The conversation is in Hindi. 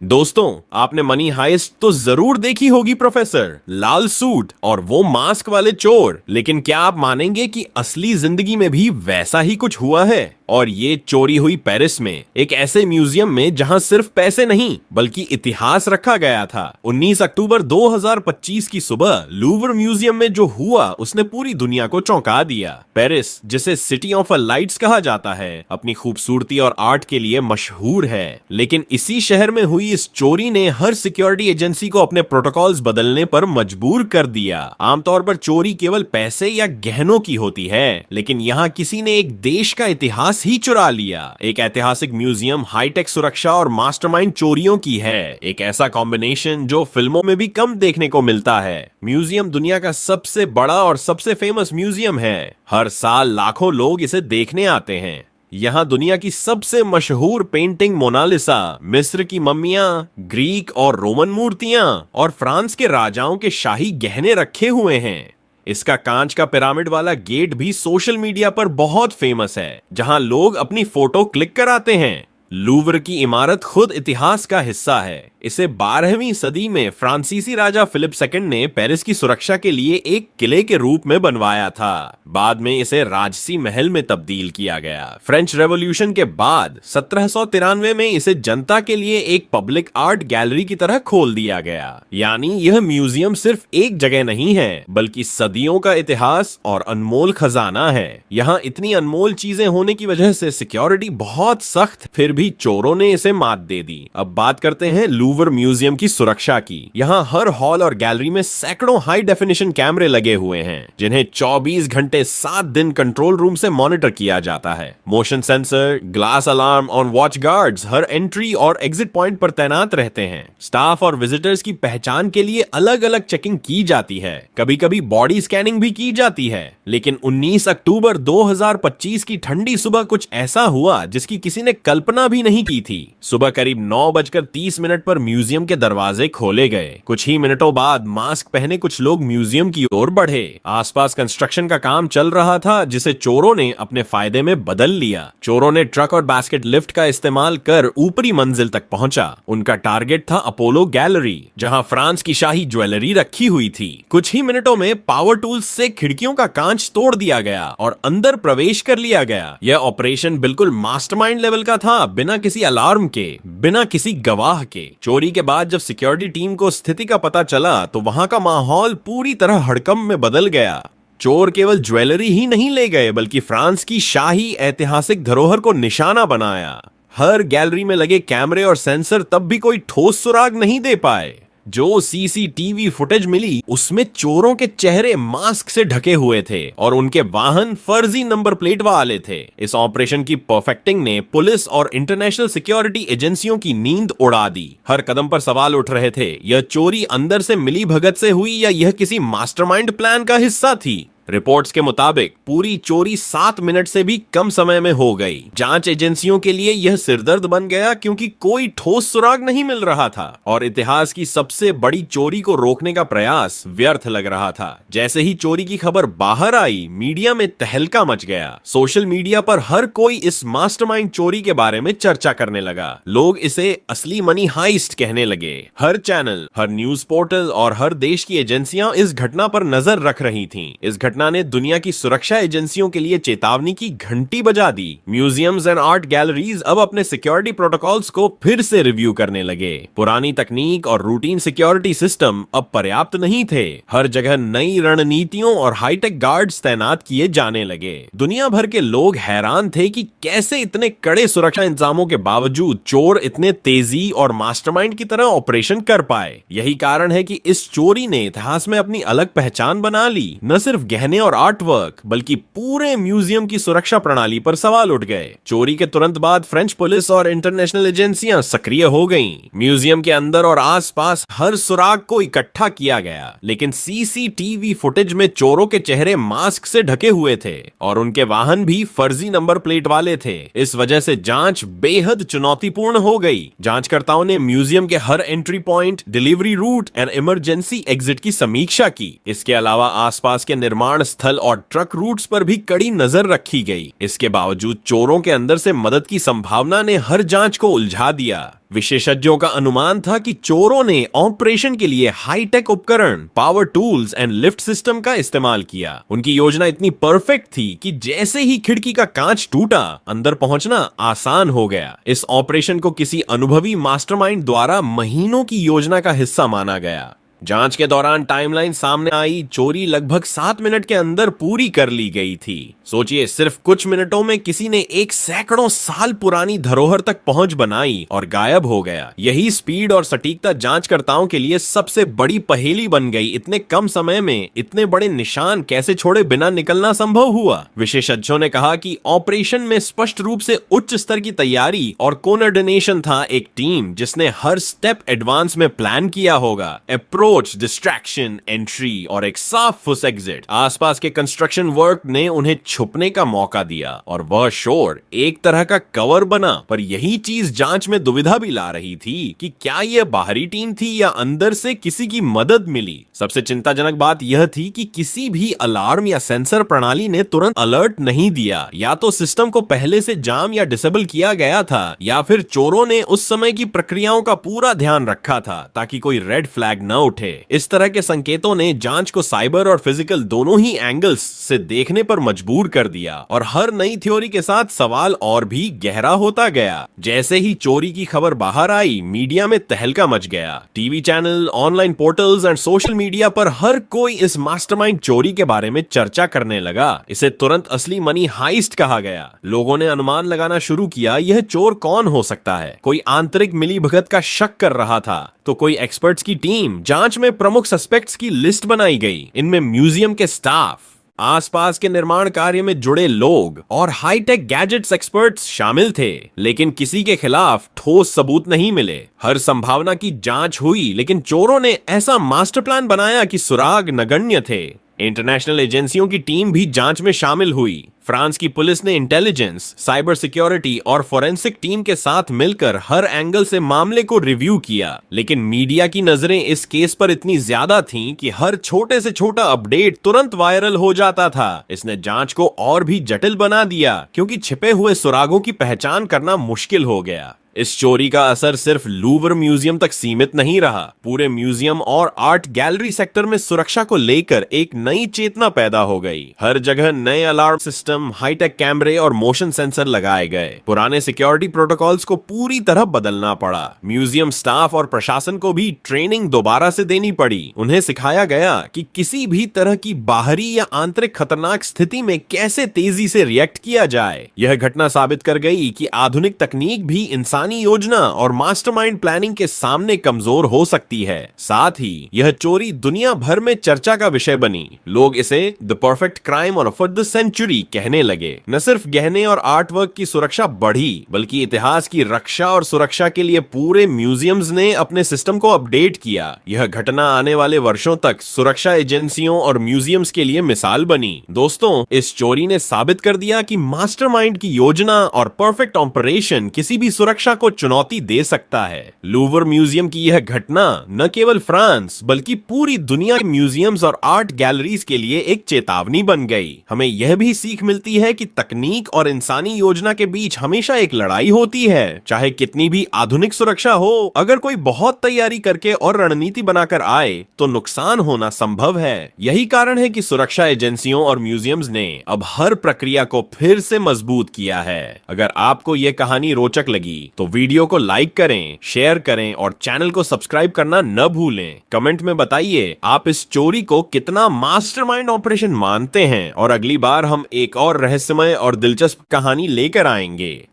दोस्तों, आपने मनी हाइस्ट तो जरूर देखी होगी प्रोफेसर, लाल सूट और वो मास्क वाले चोर। लेकिन क्या आप मानेंगे कि असली जिंदगी में भी वैसा ही कुछ हुआ है? और ये चोरी हुई पेरिस में, एक ऐसे म्यूजियम में जहां सिर्फ पैसे नहीं बल्कि इतिहास रखा गया था। 19 अक्टूबर 2025 की सुबह लूवर म्यूजियम में जो हुआ उसने पूरी दुनिया को चौंका दिया। पेरिस, जिसे सिटी ऑफ अ लाइट्स कहा जाता है, अपनी खूबसूरती और आर्ट के लिए मशहूर है। लेकिन इसी शहर में हुई इस चोरी ने हर सिक्योरिटी एजेंसी को अपने प्रोटोकॉल्स बदलने पर मजबूर कर दिया। आमतौर पर चोरी केवल पैसे या गहनों की होती है, लेकिन यहाँ किसी ने एक देश का इतिहास ही चुरा लिया। एक ऐतिहासिक म्यूजियम, हाईटेक सुरक्षा और मास्टरमाइंड चोरियों की है। एक ऐसा कॉम्बिनेशन जो फिल्मों में भी कम देखने को मिलता है। म्यूजियम दुनिया का सबसे बड़ा और सबसे फेमस म्यूजियम है। हर साल लाखों लोग इसे देखने आते हैं। यहाँ दुनिया की सबसे मशहूर पेंटिंग मोनालिसा, मिस्र की मम्मियां, ग्रीक और रोमन मूर्तियां और फ्रांस के राजाओं के शाही गहने रखे हुए हैं। इसका कांच का पिरामिड वाला गेट भी सोशल मीडिया पर बहुत फेमस है, जहां लोग अपनी फोटो क्लिक कराते हैं। लूवर की इमारत खुद इतिहास का हिस्सा है। इसे 12वीं सदी में फ्रांसीसी राजा फिलिप सेकंड ने पेरिस की सुरक्षा के लिए एक किले के रूप में बनवाया था। बाद में इसे राजसी महल में तब्दील किया गया। फ्रेंच रेवोल्यूशन के बाद 1793 में इसे जनता के लिए एक पब्लिक आर्ट गैलरी की तरह खोल दिया गया। यानी यह म्यूजियम सिर्फ एक जगह नहीं है, बल्कि सदियों का इतिहास और अनमोल खजाना है। यहाँ इतनी अनमोल चीजें होने की वजह से सिक्योरिटी बहुत सख्त, फिर भी चोरों ने इसे मात दे दी। अब बात करते हैं लूवर म्यूजियम की सुरक्षा की। यहाँ हर हॉल और गैलरी में सैकड़ों हाई डेफिनेशन कैमरे लगे हुए हैं, जिन्हें 24 घंटे 7 दिन कंट्रोल रूम से मॉनिटर किया जाता है। मोशन सेंसर, ग्लास अलार्म और वॉच गार्ड्स हर एंट्री और एग्जिट पॉइंट पर तैनात रहते हैं। स्टाफ और विजिटर्स की पहचान के लिए अलग अलग चेकिंग की जाती है। कभी कभी बॉडी स्कैनिंग भी की जाती है। लेकिन 19 अक्टूबर 2025 की ठंडी सुबह कुछ ऐसा हुआ जिसकी किसी ने कल्पना भी नहीं की थी। सुबह करीब 9:30 पर म्यूजियम के दरवाजे खोले गए। कुछ ही मिनटों बाद मास्क पहने कुछ लोग म्यूजियम की ओर बढ़े। आसपास कंस्ट्रक्शन का काम चल रहा था, जिसे चोरों ने अपने फायदे में बदल लिया। चोरों ने ट्रक और बास्केट लिफ्ट का इस्तेमाल कर ऊपरी मंजिल तक पहुंचा। उनका टारगेट था अपोलो गैलरी, जहां फ्रांस की शाही ज्वेलरी रखी हुई थी। कुछ ही मिनटों में पावर टूल्स से खिड़कियों का कांच तोड़ दिया गया और अंदर प्रवेश कर लिया गया। यह ऑपरेशन बिल्कुल मास्टरमाइंड लेवल का था, बिना किसी अलार्म के, बिना किसी गवाह के। चोरी के बाद जब सिक्योरिटी टीम को स्थिति का पता चला तो वहां का माहौल पूरी तरह हड़कंप में बदल गया। चोर केवल ज्वेलरी ही नहीं ले गए, बल्कि फ्रांस की शाही ऐतिहासिक धरोहर को निशाना बनाया। हर गैलरी में लगे कैमरे और सेंसर तब भी कोई ठोस सुराग नहीं दे पाए। जो सीसीटीवी फुटेज मिली उसमें चोरों के चेहरे मास्क से ढके हुए थे और उनके वाहन फर्जी नंबर प्लेट वाले थे। इस ऑपरेशन की परफेक्टिंग ने पुलिस और इंटरनेशनल सिक्योरिटी एजेंसियों की नींद उड़ा दी। हर कदम पर सवाल उठ रहे थे, यह चोरी अंदर से मिली भगत से हुई या यह किसी मास्टरमाइंड प्लान का हिस्सा थी। रिपोर्ट्स के मुताबिक पूरी चोरी 7 मिनट से भी कम समय में हो गई। जांच एजेंसियों के लिए यह सिरदर्द बन गया, क्योंकि कोई ठोस सुराग नहीं मिल रहा था और इतिहास की सबसे बड़ी चोरी को रोकने का प्रयास व्यर्थ लग रहा था। जैसे ही चोरी की खबर बाहर आई, मीडिया में तहलका मच गया। सोशल मीडिया पर हर कोई इस मास्टरमाइंड चोरी के बारे में चर्चा करने लगा। लोग इसे असली मनी हाइस्ट कहने लगे। हर चैनल, हर न्यूज पोर्टल और हर देश की एजेंसियां इस घटना पर नजर रख रही थीं। इस घटना ने दुनिया की सुरक्षा एजेंसियों के लिए चेतावनी की घंटी बजा दी। म्यूजियम्स एंड आर्ट गैलरीज अब अपने सिक्योरिटी प्रोटोकॉल्स को फिर से रिव्यू करने लगे। पुरानी तकनीक और रूटीन सिक्योरिटी सिस्टम अब पर्याप्त नहीं थे। हर जगह नई रणनीतियों और हाईटेक गार्ड्स तैनात किए जाने लगे। दुनिया भर के लोग हैरान थे कि कैसे इतने कड़े सुरक्षा इंतजामों के बावजूद चोर इतने तेजी और मास्टरमाइंड की तरह ऑपरेशन कर पाए। यही कारण है कि इस चोरी ने इतिहास में अपनी अलग पहचान बना ली। न सिर्फ गहने और आर्ट वर्क, बल्कि पूरे म्यूजियम की सुरक्षा प्रणाली पर सवाल उठ गए। चोरी के तुरंत बाद फ्रेंच पुलिस और इंटरनेशनल एजेंसियां सक्रिय हो गईं। म्यूजियम के अंदर और आसपास हर सुराग को इकट्ठा किया गया, लेकिन सीसीटीवी फुटेज में चोरों के चेहरे मास्क से ढके हुए थे और उनके वाहन भी फर्जी नंबर प्लेट वाले थे। इस वजह से जांच बेहद चुनौतीपूर्ण हो गई। जांचकर्ताओं ने म्यूजियम के हर एंट्री पॉइंट, डिलीवरी रूट और इमरजेंसी एग्जिट की समीक्षा की। इसके अलावा आसपास के निर्माण निर्माण स्थल और ट्रक रूट्स पर भी कड़ी नजर रखी गई। इसके बावजूद चोरों के अंदर से मदद की संभावना ने हर जांच को उलझा दिया। विशेषज्ञों का अनुमान था कि चोरों ने ऑपरेशन के लिए हाईटेक उपकरण, power tools and lift system का इस्तेमाल किया। उनकी योजना इतनी परफेक्ट थी कि जैसे ही खिड़की का कांच टूटा, अंदर पहुंचना आसान हो गया। इस ऑपरेशन को किसी अनुभवी मास्टरमाइंड द्वारा महीनों की योजना का हिस्सा माना गया। जांच के दौरान टाइमलाइन सामने आई। चोरी लगभग 7 मिनट के अंदर पूरी कर ली गई थी। सोचिए, सिर्फ कुछ मिनटों में किसी ने एक सैकड़ों साल पुरानी धरोहर तक पहुंच बनाई और गायब हो गया। यही स्पीड और सटीकता जांचकर्ताओं के लिए सबसे बड़ी पहेली बन गई। इतने कम समय में इतने बड़े निशान कैसे छोड़े बिना निकलना संभव हुआ? विशेषज्ञों ने कहा कि ऑपरेशन में स्पष्ट रूप से उच्च स्तर की तैयारी और कोऑर्डिनेशन था। एक टीम जिसने हर स्टेप एडवांस में प्लान किया होगा। अप्रोच, डिस्ट्रैक्शन, एंट्री और एक साफ फुस एग्जिट। आसपास के कंस्ट्रक्शन वर्क ने उन्हें छुपने का मौका दिया और वह शोर एक तरह का कवर बना। पर यही चीज जांच में दुविधा भी ला रही थी कि क्या यह बाहरी टीम थी या अंदर से किसी की मदद मिली। सबसे चिंताजनक बात यह थी कि किसी भी अलार्म या सेंसर प्रणाली ने तुरंत अलर्ट नहीं दिया। या तो सिस्टम को पहले से जाम या डिसेबल किया गया था, या फिर चोरों ने उस समय की प्रक्रियाओं का पूरा ध्यान रखा था ताकि कोई रेड फ्लैग न उठे। इस तरह के संकेतों ने जांच को साइबर और फिजिकल दोनों ही एंगल्स से देखने पर मजबूर कर दिया और हर नई थ्योरी के साथ सवाल और भी गहरा होता गया। जैसे ही चोरी की खबर बाहर आई, मीडिया में तहलका मच गया। TV channel, online portals and social media पर हर कोई इस मास्टरमाइंड चोरी के बारे में चर्चा करने लगा। इसे तुरंत असली मनी हाइस्ट कहा गया। लोगों ने अनुमान लगाना शुरू किया, यह चोर कौन हो सकता है। कोई आंतरिक मिलीभगत का शक कर रहा था तो कोई एक्सपर्ट्स की टीम। जांच में प्रमुख सस्पेक्ट्स की लिस्ट बनाई गई। इनमें म्यूजियम के स्टाफ, आसपास के निर्माण कार्य में जुड़े लोग और हाईटेक गैजेट्स एक्सपर्ट्स शामिल थे। लेकिन किसी के खिलाफ ठोस सबूत नहीं मिले। हर संभावना की जांच हुई, लेकिन चोरों ने ऐसा मास्टर प्लान बनाया कि सुराग नगण्य थे। इंटरनेशनल एजेंसियों की टीम भी जांच में शामिल हुई। फ्रांस की पुलिस ने इंटेलिजेंस, साइबर सिक्योरिटी और फोरेंसिक टीम के साथ मिलकर हर एंगल से मामले को रिव्यू किया। लेकिन मीडिया की नजरें इस केस पर इतनी ज्यादा थीं कि हर छोटे से छोटा अपडेट तुरंत वायरल हो जाता था। इसने जांच को और भी जटिल बना दिया, क्योंकि छिपे हुए सुरागों की पहचान करना मुश्किल हो गया। इस चोरी का असर सिर्फ लूवर म्यूजियम तक सीमित नहीं रहा। पूरे म्यूजियम और आर्ट गैलरी सेक्टर में सुरक्षा को लेकर एक नई चेतना पैदा हो गई। हर जगह नए अलार्म सिस्टम, हाईटेक कैमरे और मोशन सेंसर लगाए गए। पुराने सिक्योरिटी प्रोटोकॉल्स को पूरी तरह बदलना पड़ा। म्यूजियम स्टाफ और प्रशासन को भी ट्रेनिंग दोबारा से देनी पड़ी। उन्हें सिखाया गया कि किसी भी तरह की बाहरी या आंतरिक खतरनाक स्थिति में कैसे तेजी से रिएक्ट किया जाए। यह घटना साबित कर गई कि आधुनिक तकनीक भी इंसान योजना और मास्टरमाइंड प्लानिंग के सामने कमजोर हो सकती है। साथ ही यह चोरी दुनिया भर में चर्चा का विषय बनी। लोग इसे द परफेक्ट क्राइम और ऑफ द सेंचुरी कहने लगे। न सिर्फ गहने और आर्ट वर्क की सुरक्षा बढ़ी, बल्कि इतिहास की रक्षा और सुरक्षा के लिए पूरे म्यूजियम्स ने अपने सिस्टम को अपडेट किया। यह घटना आने वाले वर्षों तक सुरक्षा एजेंसियों और म्यूजियम्स के लिए मिसाल बनी। दोस्तों, इस चोरी ने साबित कर दिया कि मास्टरमाइंड की योजना और परफेक्ट ऑपरेशन किसी भी सुरक्षा को चुनौती दे सकता है। लूवर म्यूजियम की यह घटना न केवल फ्रांस बल्कि पूरी दुनिया के म्यूजियम्स और आर्ट गैलरीज के लिए एक चेतावनी बन गई। हमें यह भी सीख मिलती है कि तकनीक और इंसानी योजना के बीच हमेशा एक लड़ाई होती है। चाहे कितनी भी आधुनिक सुरक्षा हो, अगर कोई बहुत तैयारी करके और रणनीति बनाकर आए तो नुकसान होना संभव है। यही कारण है कि सुरक्षा एजेंसियों और म्यूजियम्स ने अब हर प्रक्रिया को फिर से मजबूत किया है। अगर आपको यह कहानी रोचक लगी तो वीडियो को लाइक करें, शेयर करें और चैनल को सब्सक्राइब करना न भूलें। कमेंट में बताइए आप इस चोरी को कितना मास्टरमाइंड ऑपरेशन मानते हैं, और अगली बार हम एक और रहस्यमय और दिलचस्प कहानी लेकर आएंगे।